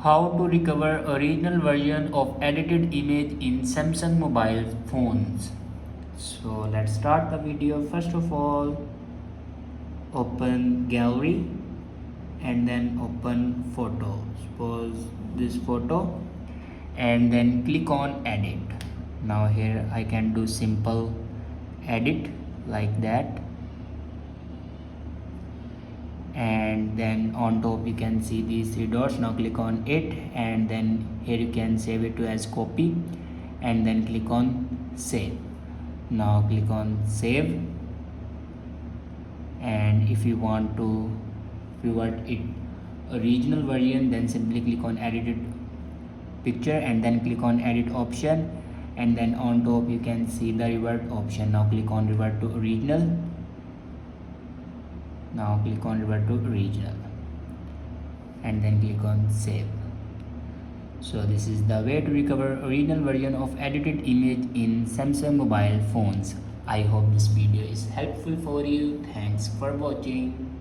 How to recover original version of edited image in Samsung mobile phones. So let's start the video. First of all, open gallery and then open photo. Suppose this photo and then click on edit. Now here I can do simple edit like that, and then on top you can see these three dots. Now click on it, and then here you can save it to as copy and then click on save. Now click on save, and if you want it original version, then simply click on edited picture and then click on edit option, and then on top you can see the revert option. Now click on revert to original. Now click on revert to original and then click on save. So this is the way to recover original version of edited image in Samsung mobile phones. I hope this video is helpful for you. Thanks for watching.